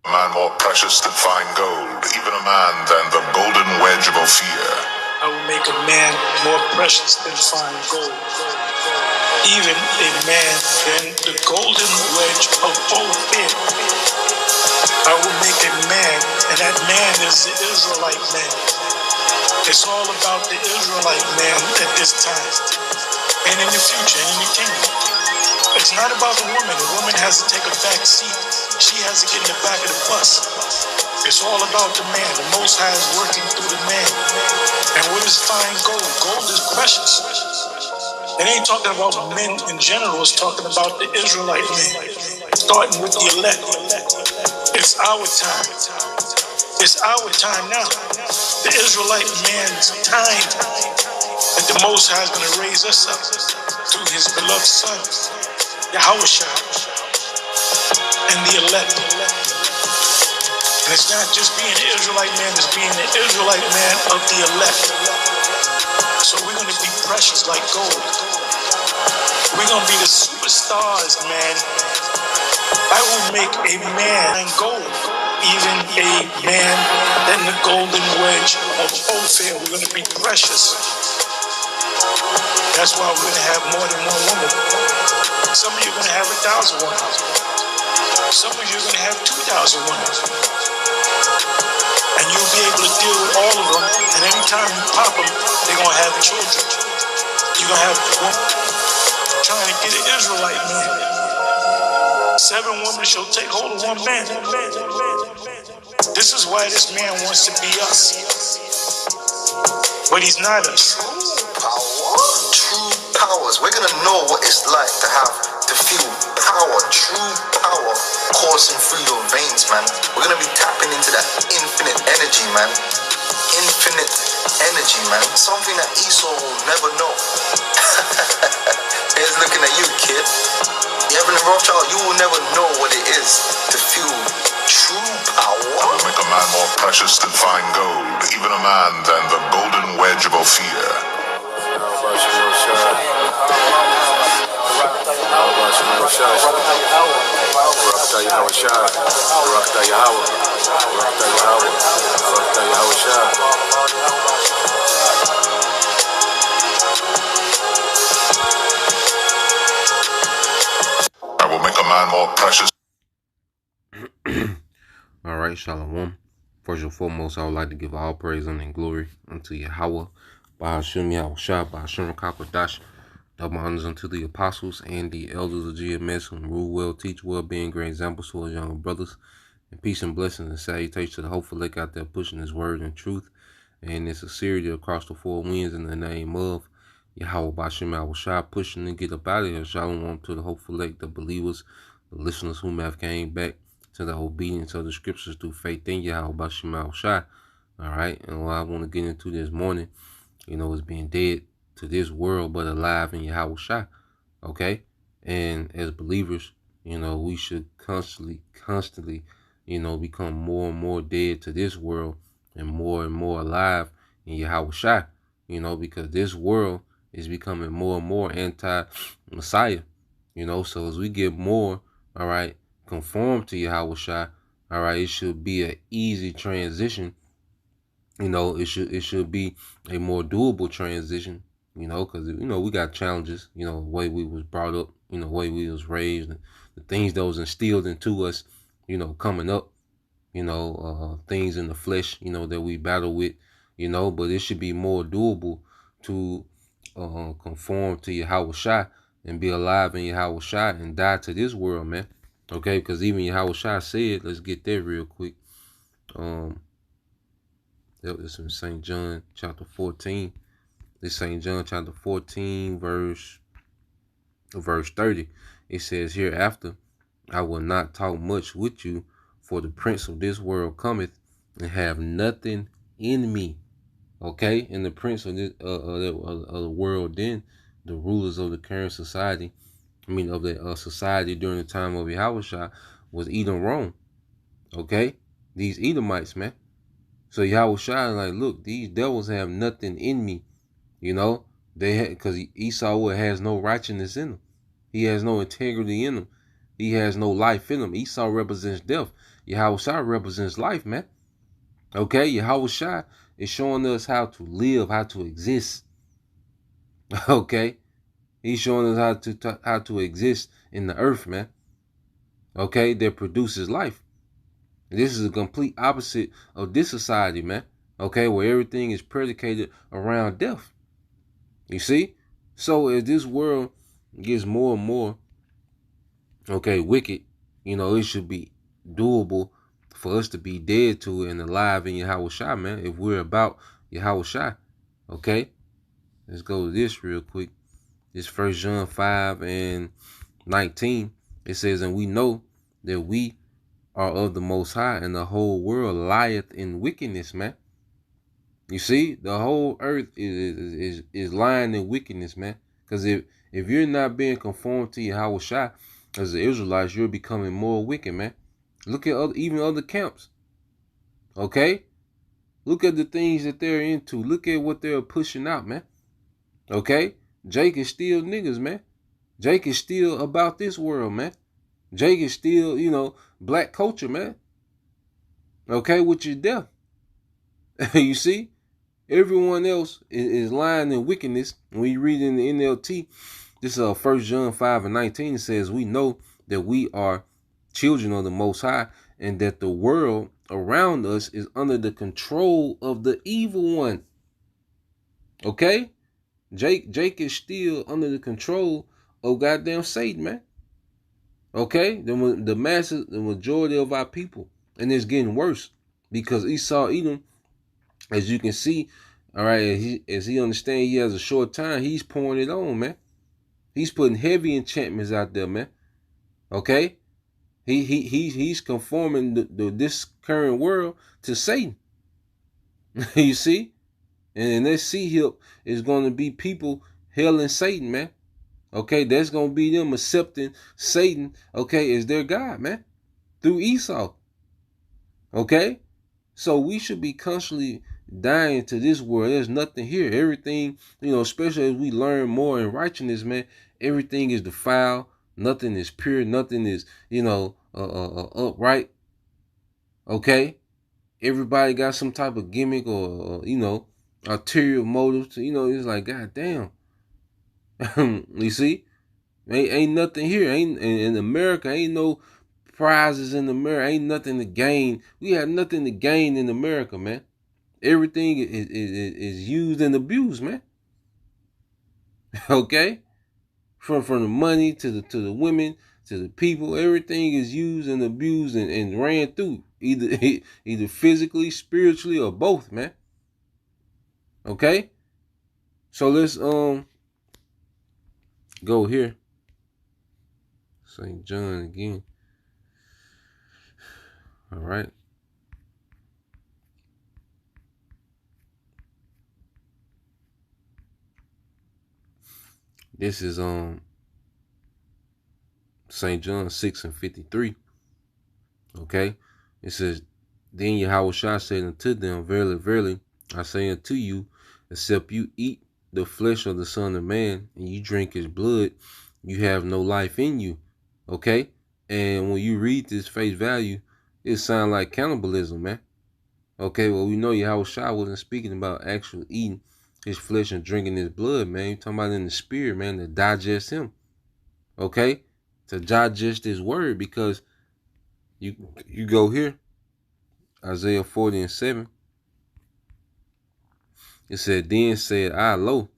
A man more precious than fine gold, even a man than the golden wedge of Ophir. I will make a man more precious than fine gold, even a man than the golden wedge of Ophir. I will make a man, and that man is the Israelite man. It's all about the Israelite man at this time, and in the future, and in the kingdom. It's not about the woman. The woman has to take a back seat. She has to get in the back of the bus. It's all about the man. The Most High is working through the man. And what is fine gold? Gold is precious. It ain't talking about men in general. It's talking about the Israelite man, starting with the elect. It's our time. It's our time now. The Israelite man's time. And the Most High is going to raise us up through his beloved Son, YAHAWASHI, and the elect. And it's not just being an Israelite man, it's being an Israelite man of the elect. So we're going to be precious like gold. We're going to be the superstars, man. I will make a man gold, even a man than the golden wedge of Ophir. We're going to be precious. That's why we're going to have more than one woman. Some of you are going to have 1,000 women. Some of you are going to have 2,000 women. And you'll be able to deal with all of them. And anytime you pop them, they're going to have children. You're going to have women trying to get an Israelite man. 7 women shall take hold of one man. This is why this man wants to be us. But he's not us. True powers. We're gonna know what it's like to feel power, true power coursing through your veins, man. We're gonna be tapping into that infinite energy, man. Infinite energy, man. Something that Esau will never know. He's looking at you, kid. Evelyn Rothschild, you will never know what it is to feel true power. I will make a man more precious than fine gold, even a man than the golden wedge of Ophir. I will make a man more precious. All right, Shalom. First and foremost, I would like to give all praise and glory unto Yahweh, Bahashim Yahushua, Bahashim Rakakwadash. Double honors unto the apostles and the elders of GMS who rule well, teach well, being great examples to our younger brothers. And peace and blessings and salutations to the hopeful lake out there pushing his word and truth. And it's a series across the 4 winds in the name of Yahweh Bahashim Yahushua, pushing to get up out of here. Shalom to the hopeful lake, the believers, the listeners who have came back to the obedience of the scriptures through faith in Yahweh Bahashim Yahushua. All right, and what I want to get into this morning, is being dead to this world, but alive in YAHAWASHI. Okay? And as believers, we should constantly, become more and more dead to this world and more alive in YAHAWASHI. Because this world is becoming more and more anti-Messiah. So as we get more, all right, conform to YAHAWASHI, all right, it should be an easy transition. It should be a more doable transition, because, we got challenges, the way we was brought up, the way we was raised, the things that was instilled into us, coming up, things in the flesh, that we battle with, but it should be more doable to conform to YAHAWASHI and be alive in YAHAWASHI and die to this world, man. Okay, because even YAHAWASHI said, let's get there real quick. That was in St. John chapter 14. This St. John chapter 14, verse 30. It says, hereafter, I will not talk much with you, for the prince of this world cometh, and have nothing in me. Okay, and the prince of this of the world, then the rulers of the current society, of the society during the time of YAHAWASHI, was Edom, Rome. Okay, these Edomites, man. So YAHAWASHI is like, look, these devils have nothing in me, they because Esau has no righteousness in him. He has no integrity in him. He has no life in him. Esau represents death. Yahawashi represents life, man. Okay, Yahawashi is showing us how to live, how to exist. Okay, he's showing us how to exist in the earth, man. Okay, that produces life. This is a complete opposite of this society, man. Okay, where everything is predicated around death. You see? So as this world gets more and more, okay, wicked, it should be doable for us to be dead to it and alive in Yahawashi, man, if we're about Yahawashi. Okay? Let's go to this real quick. This 1 John 5:19. It says, and we know that we are of the Most High, and the whole world lieth in wickedness, man. You see, the whole earth is lying in wickedness, man. Because if you're not being conformed to Yahawashi as the Israelites, you're becoming more wicked, man. Look at even other camps. Okay? Look at the things that they're into. Look at what they're pushing out, man. Okay? Jake is still niggas, man. Jake is still about this world, man. Jake is still, black culture, man. Okay, which is death. You see? Everyone else is lying in wickedness. When you read in the NLT, this is 1 John 5:19. It says, we know that we are children of the Most High, and that the world around us is under the control of the evil one. Okay? Jake is still under the control of goddamn Satan, man. Okay? The majority of our people. And it's getting worse. Because Esau Edom, as you can see, all right, as he understands he has a short time, he's pouring it on, man. He's putting heavy enchantments out there, man. Okay? He's conforming this current world to Satan. You see? And this C-hip is going to be people hailing Satan, man. Okay, that's going to be them accepting Satan, okay, as their God, man, through Esau. Okay? So we should be constantly dying to this world. There's nothing here. Everything, especially as we learn more in righteousness, man, everything is defiled. Nothing is pure. Nothing is, upright. Okay? Everybody got some type of gimmick or ulterior motives. It's like, God damn. You see? Ain't nothing here. Ain't in America, ain't no prizes in America. Ain't nothing to gain. We have nothing to gain in America, man. Everything is used and abused, man. Okay? From the money to the women to the people, everything is used and abused and ran through. Either physically, spiritually, or both, man. Okay? So let's go here. St. John again. All right. This is St. John 6:53. Okay. It says, then Yahawashi said unto them, verily, verily, I say unto you, except you eat the flesh of the Son of Man and you drink his blood, you have no life in you. Okay? And when you read this face value, it sounds like cannibalism, man. Okay, well, we know Yahawashi wasn't speaking about actual eating his flesh and drinking his blood, man. You're talking about in the spirit, man, to digest him. Okay? To digest his word, because you go here, Isaiah 40:7. It said, then said I, lo,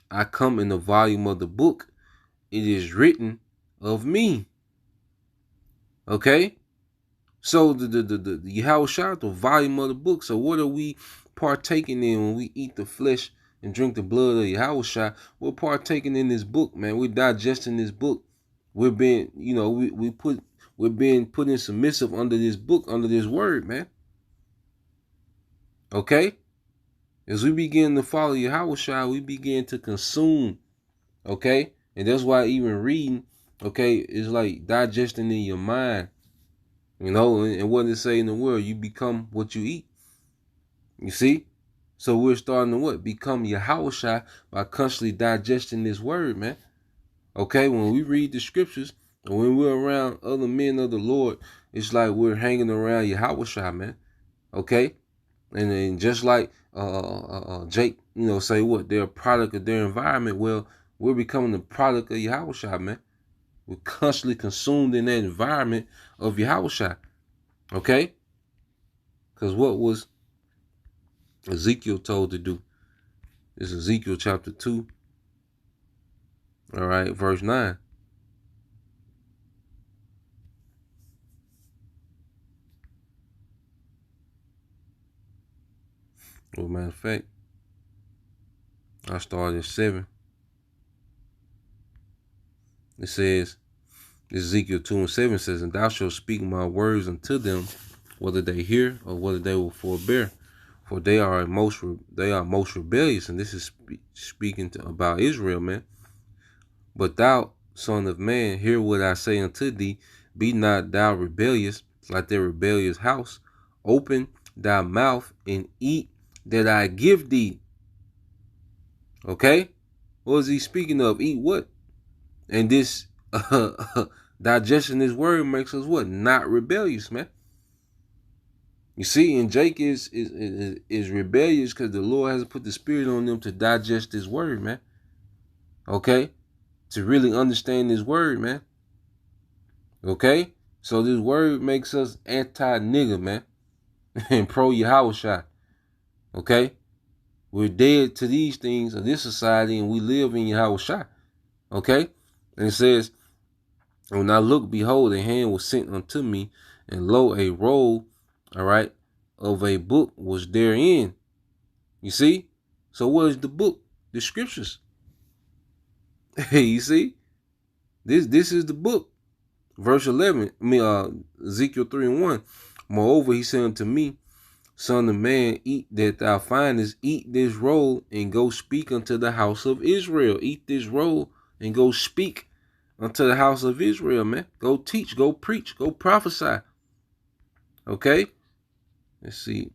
I come in the volume of the book. It is written of me. Okay? So the Yahawashi, the volume of the book. So what are we partaking in when we eat the flesh and drink the blood of Yahawashi? We're partaking in this book, man. We're digesting this book. We're being, we're being put in submissive under this book, under this word, man. Okay? As we begin to follow Yahawashi, we begin to consume. Okay? And that's why even reading, okay, is like digesting in your mind. And what they say in the world, you become what you eat. You see? So we're starting to what? Become Yahawashi by constantly digesting this word, man. Okay? When we read the scriptures, When we're around other men of the Lord, it's like we're hanging around YAHAWASHI, man. Okay? And then just like Jake, say what? They're a product of their environment. Well, we're becoming the product of YAHAWASHI, man. We're constantly consumed in that environment of YAHAWASHI. Okay? Because what was Ezekiel told to do? It's Ezekiel chapter 2. All right, verse 9. Well, matter of fact, I started at 7. It says, Ezekiel 2:7 says, and thou shalt speak my words unto them, whether they hear or whether they will forbear. For they are most rebellious. And this is speaking about Israel, man. But thou, son of man, hear what I say unto thee. Be not thou rebellious like their rebellious house. Open thy mouth and eat that I give thee. Okay? What is he speaking of? Eat what? And this digesting this word makes us what? Not rebellious, man. You see, and Jake is rebellious because the Lord hasn't put the spirit on them to digest this word, man. Okay? To really understand this word, man. Okay? So this word makes us anti-nigga, man. And pro-YAHAWASHI. Okay? We're dead to these things of this society and we live in YAHAWASHI. Okay? And it says, when I looked, behold, a hand was sent unto me, and lo, a roll, all right, of a book was therein. You see? So what is the book? The scriptures. You see? This is the book. Verse 11, Ezekiel 3:1. Moreover, he said unto me, Son of man, eat that thou findest, eat this roll, and go speak unto the house of Israel. Eat this roll, and go speak unto the house of Israel, man. Go teach, go preach, go prophesy. Okay? Let's see.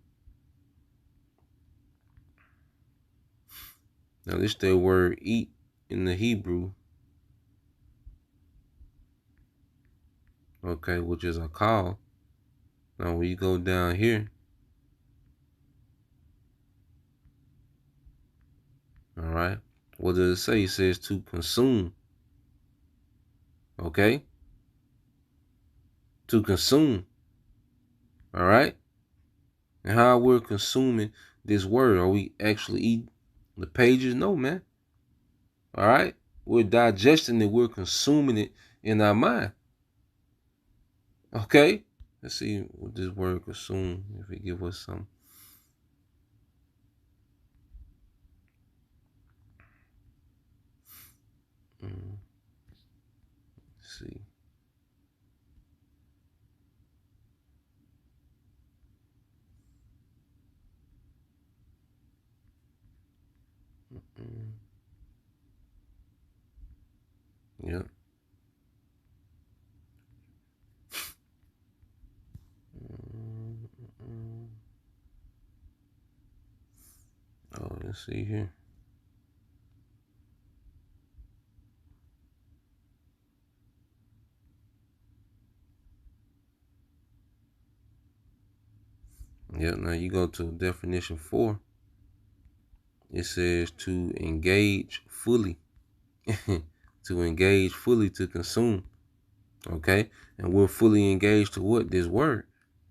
Now, this the word eat in the Hebrew. Okay, which is a call. Now, when you go down here, all right, what does it say? It says to consume. Okay? To consume. All right? And how we're consuming this word. Are we actually eating the pages? No, man. All right? We're digesting it. We're consuming it in our mind. Okay? Let's see what this word consume, if it give us some. Let's see. Yep. Oh, let's see here. Yep, now you go to definition 4. It says to engage fully. To engage fully, to consume. Okay? And we're fully engaged to what? This word.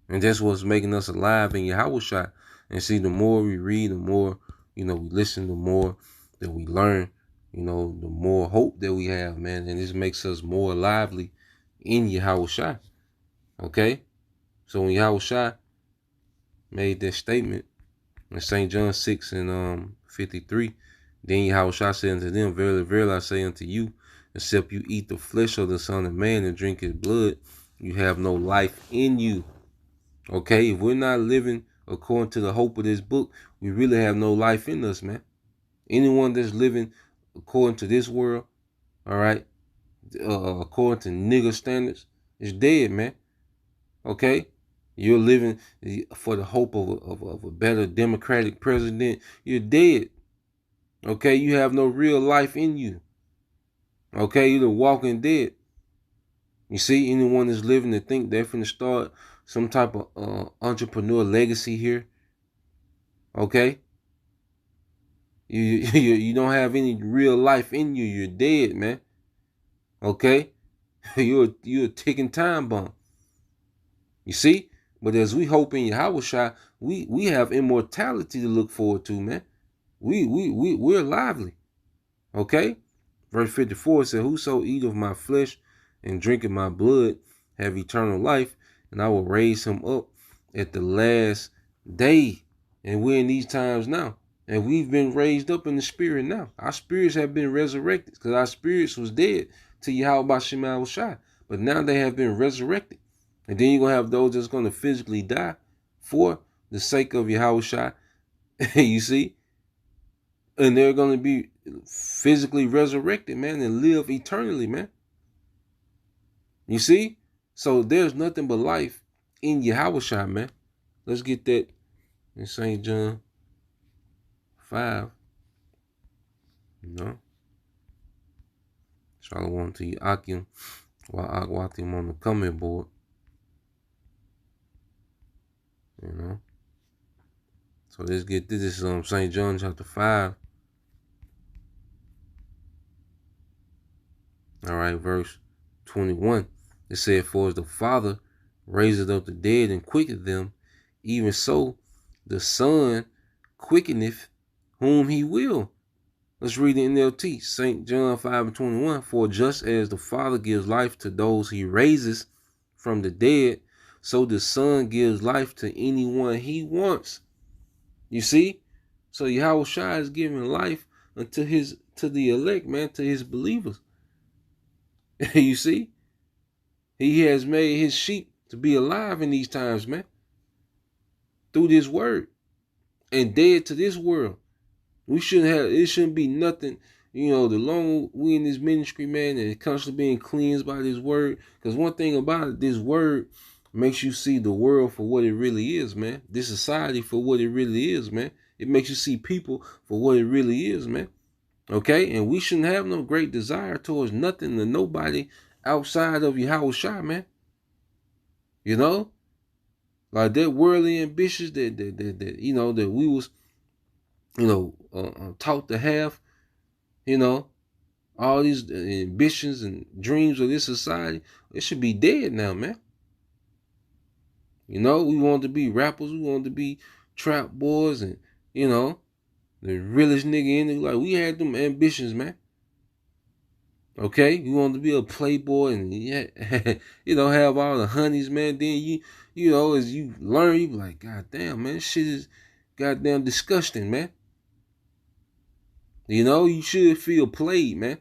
And that's what's making us alive in YAHAWASHI. And see, the more we read, the more, we listen, the more that we learn, the more hope that we have, man. And this makes us more lively in YAHAWASHI. Okay? So when YAHAWASHI made that statement in St. John 6 and 53, then YAHAWASHI said unto them, verily, verily, I say unto you, except you eat the flesh of the Son of Man and drink his blood, you have no life in you. Okay? If we're not living according to the hope of this book, we really have no life in us, man. Anyone that's living according to this world, all right, according to nigger standards, is dead, man. Okay? You're living for the hope of a better democratic president. You're dead. Okay? You have no real life in you. Okay? You're the walking dead. You see, anyone that's living to think they're finna start some type of entrepreneur legacy here, okay? You don't have any real life in you. You're dead, man. Okay? you're a ticking time bomb. You see? But as we hope in YAHAWASHI, we have immortality to look forward to, man. We're lively. Okay? Verse 54 said, whoso eat of my flesh and drink of my blood have eternal life, and I will raise him up at the last day. And we're in these times now. And we've been raised up in the spirit now. Our spirits have been resurrected because our spirits was dead to YAHAWASHI. But now they have been resurrected. And then you're going to have those that's going to physically die for the sake of YAHAWASHI. You see? And they're going to be physically resurrected, man, and live eternally, man. You see? So there's nothing but life in YAHAWASHI, man. Let's get that in St. John 5. You know? Shalom to you, Akim, while Akwatim on the comment board. You know? So let's get this. This is St. John chapter 5. All right, verse 21. It said, for as the Father raiseth up the dead and quickeneth them, even so the Son quickeneth whom he will. Let's read the NLT. St. John 5:21. For just as the Father gives life to those he raises from the dead, so the Son gives life to anyone he wants. You see? So YAHAWASHI is giving life to the elect, man, to his believers. You see? He has made his sheep to be alive in these times, man. Through this word. And dead to this world. It shouldn't be nothing, the longer we in this ministry, man, and constantly being cleansed by this word. Because one thing about it, this word makes you see the world for what it really is, man. This society for what it really is, man. It makes you see people for what it really is, man. Okay? And we shouldn't have no great desire towards nothing or nobody outside of YAHAWASHI, man. You know? Like that worldly ambitions that we was, taught to have, all these ambitions and dreams of this society, it should be dead now, man. We want to be rappers, we want to be trap boys, and the realest nigga in it. Like, we had them ambitions, man. Okay, you want to be a playboy and have all the honeys, man. Then as you learn, you be like, God damn, man, this shit is goddamn disgusting, man. You should feel played, man.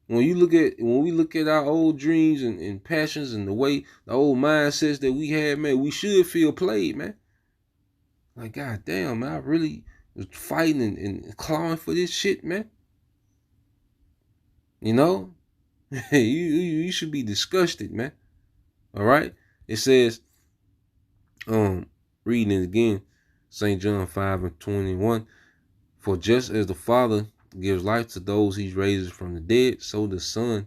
When we look at our old dreams and passions and the old mindsets that we had, man, we should feel played, man. Like, God damn, man, I really was fighting and clawing for this shit, man. You should be disgusted, man. All right. It says, reading it again, St. John 5:21. For just as the Father gives life to those he raises from the dead, so the Son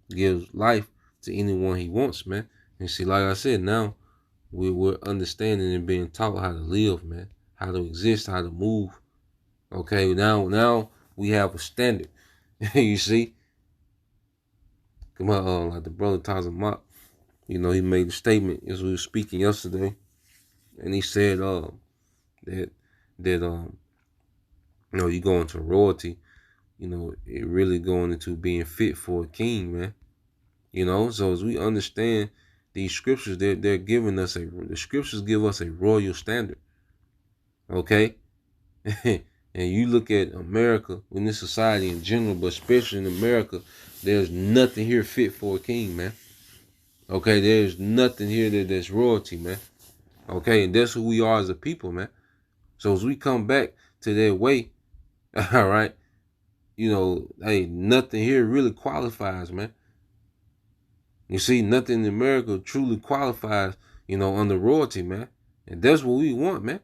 gives life to anyone he wants, man. And see, like I said, now we're understanding and being taught how to live, man, how to exist, how to move. Okay, now we have a standard. You see? Come on, like the brother Tazamak, he made a statement as we were speaking yesterday, and he said that you go into royalty, it really going into being fit for a king, man. So as we understand these scriptures, they're giving us the scriptures give us a royal standard. Okay? And you look at America, in this society in general, but especially in America, there's nothing here fit for a king, man. Okay, there's nothing here that's royalty, man. Okay, and that's who we are as a people, man. So as we come back to that way, all right, hey, nothing here really qualifies, man. You see, nothing in America truly qualifies, under royalty, man. And that's what we want, man.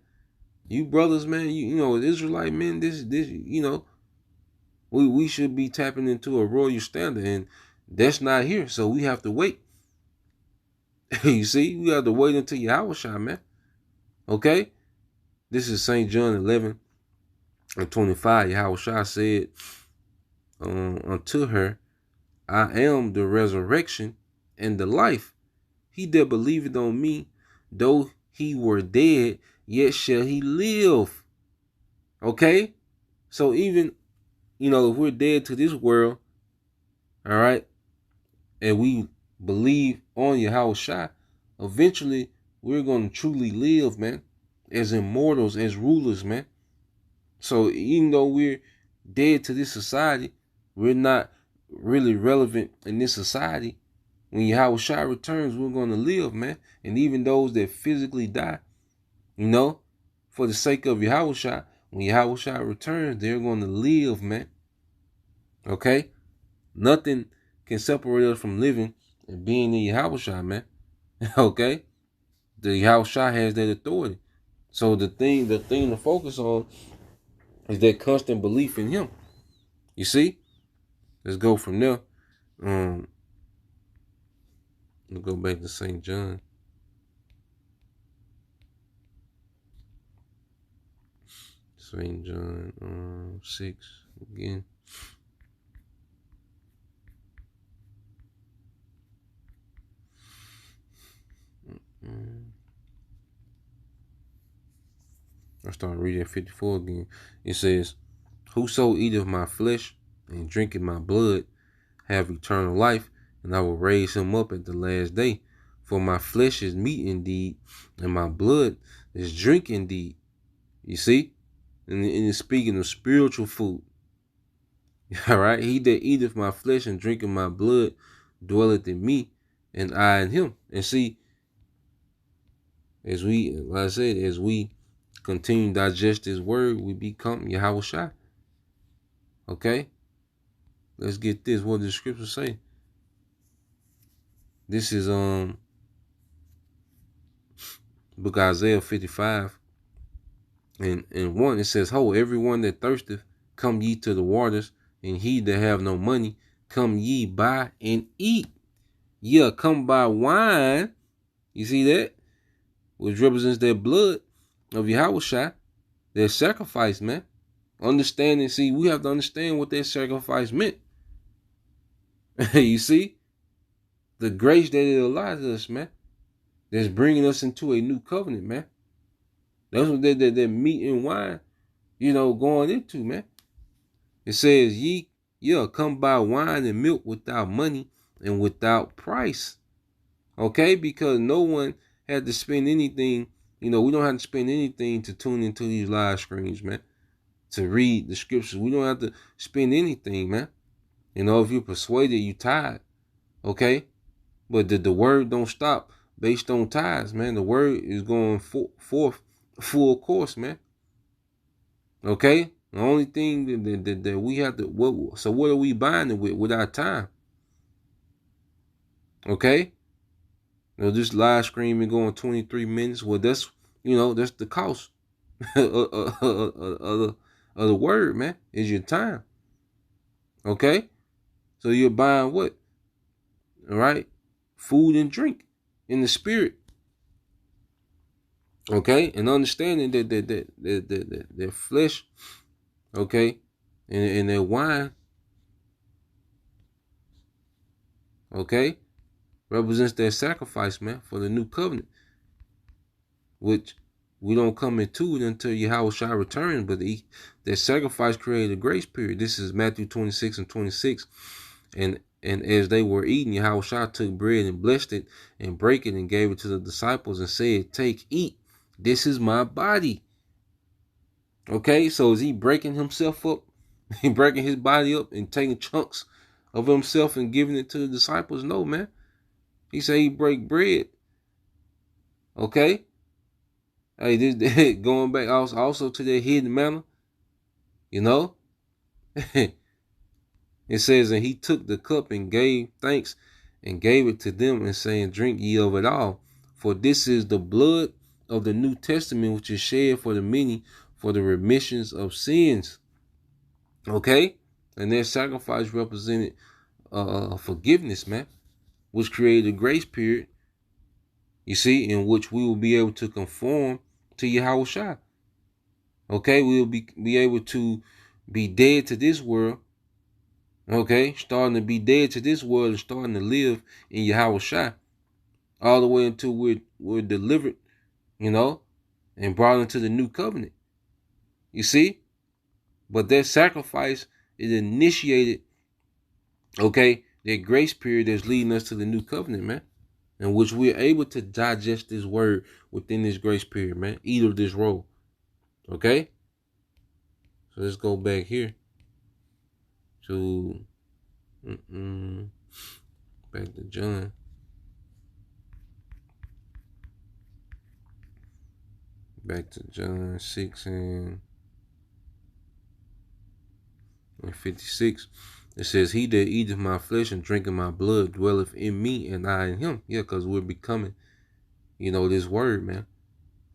You brothers, man, Israelite men, we should be tapping into a royal standard, and that's not here. So we have to wait You see, we have to wait until YAHAWASHI, man. Okay? This is St. John 11:25. YAHAWASHI said unto her, I am the resurrection and the life. He that believeth on me, though he were dead, yet shall he live. Okay? So even, if we're dead to this world, all right, and we believe on YAHAWASHI, eventually we're going to truly live, man, as immortals, as rulers, man. So even though we're dead to this society, we're not really relevant in this society. When YAHAWASHI returns, we're going to live, man. And even those that physically die, for the sake of YAHAWASHI, when YAHAWASHI returns, they're going to live, man. Okay? Nothing can separate us from living and being in YAHAWASHI, man. Okay? The YAHAWASHI has that authority. So the thing to focus on is that constant belief in him. You see? Let's go from there. Let's go back to St. John. St. John 6 again. I start reading at 54 again. It says, whoso eateth my flesh and drinketh my blood have eternal life, and I will raise him up at the last day. For my flesh is meat indeed, and my blood is drink indeed. You see? And it's speaking of spiritual food. All right? He that eateth my flesh and drinketh my blood dwelleth in me, and I in him. And see, as we continue to digest this word, we become YAHAWASHI. Okay? Let's get this. What does the scripture say? This is book of Isaiah 55 and 1. It says, ho, everyone that thirsteth, come ye to the waters, and he that have no money, come ye buy and eat. Yeah, come buy wine. You see that? Which represents that blood of YAHAWASHI, their sacrifice, man. Understanding, see, we have to understand what that sacrifice meant. You see? The grace that it allows us, man. That's bringing us into a new covenant, man. That's what that meat and wine, going into, man. It says, come buy wine and milk without money and without price. Okay? Because no one had to spend anything. We don't have to spend anything to tune into these live streams, man. To read the scriptures. We don't have to spend anything, man. If you're persuaded, you tired. Okay? But the word don't stop based on tithes, man. The word is going forth full course, man. Okay? The only thing that we have to, what are we buying it with our time? Okay? This live stream is going 23 minutes. Well, that's the cost of the word, man, is your time. Okay? So you're buying what? All right? Food and drink in the spirit. Okay? And understanding that flesh, okay, and that wine, okay, represents that sacrifice, man, for the new covenant, which we don't come into it until YAHAWASHI returns, but that sacrifice created a grace period. This is Matthew 26:26. And as they were eating, YAHAWASHI took bread and blessed it and brake it and gave it to the disciples and said, take, eat. This is my body. Okay, so is he breaking himself up? He breaking his body up and taking chunks of himself and giving it to the disciples? No, man. He said he break bread. Okay? Hey, this going back also to that hidden manna. It says, and he took the cup and gave thanks and gave it to them and saying, drink ye of it all. For this is the blood of the New Testament, which is shed for the many for the remissions of sins. Okay? And their sacrifice represented forgiveness, man, which created a grace period You see, in which we will be able to conform to YAHAWASHI. Okay, we will be able to be dead to this world. Okay, starting to be dead to this world and starting to live in YAHAWASHI, all the way until we're delivered, you know, and brought into the new covenant. You see? But that sacrifice is initiated, okay, that grace period that's leading us to the new covenant, man, in which we're able to digest this word within this grace period, man, eat of this roll. Okay? So let's go back here to back to John. Back to John 6 and 56. It says, he that eateth my flesh and drinketh my blood dwelleth in me and I in him. Yeah, because we're becoming, you know, this word, man.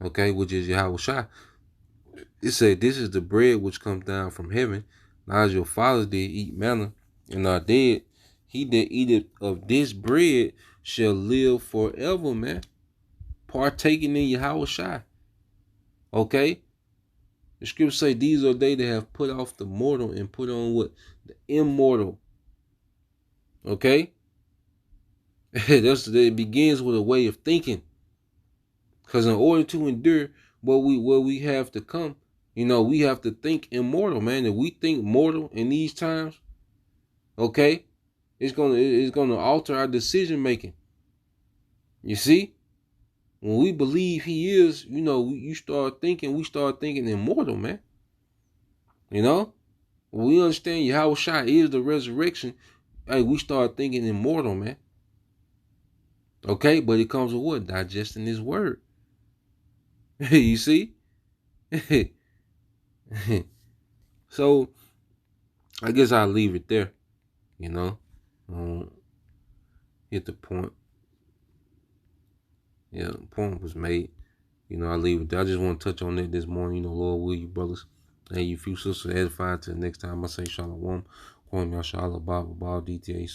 Okay, which is YAHAWASHI. It said, this is the bread which comes down from heaven. Now as your fathers did eat manna and are dead, he that eateth of this bread shall live forever, man. Partaking in YAHAWASHI. Okay? The scriptures say these are they that have put off the mortal and put on what? The immortal. Okay? It begins with a way of thinking. Because in order to endure what we have to come, you know, we have to think immortal, man. If we think mortal in these times, okay, it's gonna alter our decision making. You see? When we believe he is, you know, we start thinking immortal, man. You know? When we understand YAHAWASHI is the resurrection, hey, we start thinking immortal, man. Okay, but it comes with what? Digesting his word. You see? So, I guess I'll leave it there. You know? Hit the point. Yeah, the point was made. You know, I'll leave it there. I just want to touch on that this morning. You know, Lord, will you, brothers? And you few sisters edified. Till next time, I say shalom. Kwam Yashala Baba Ba DTA.